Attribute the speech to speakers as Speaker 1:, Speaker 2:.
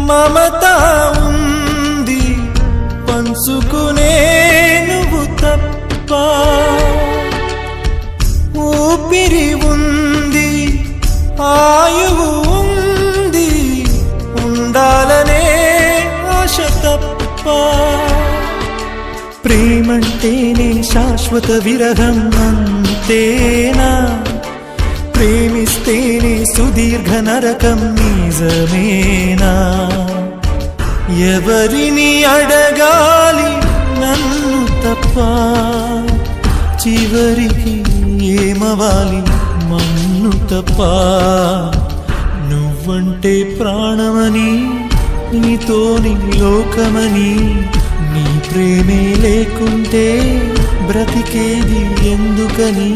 Speaker 1: మమత ఉంది పంచుకునే నువ్వు తప్ప, ఊపిరి ఉంది ఆయువు ఉంది ఉండాలనే ఆశ తప్ప. ప్రేమంటేనే శాశ్వత విరహం అంతేనా, ప్రేమిస్తేనే సుదీర్ఘ నరకం నిజమేనా? ఎవరిని అడగాలి నన్ను తప్ప, చివరికి ఏమవాలి మన్ను తప్ప. నువ్వంటే ప్రాణమని నీతోని లోకమని, నీ ప్రేమే లేకుంటే బ్రతికేది ఎందుకని?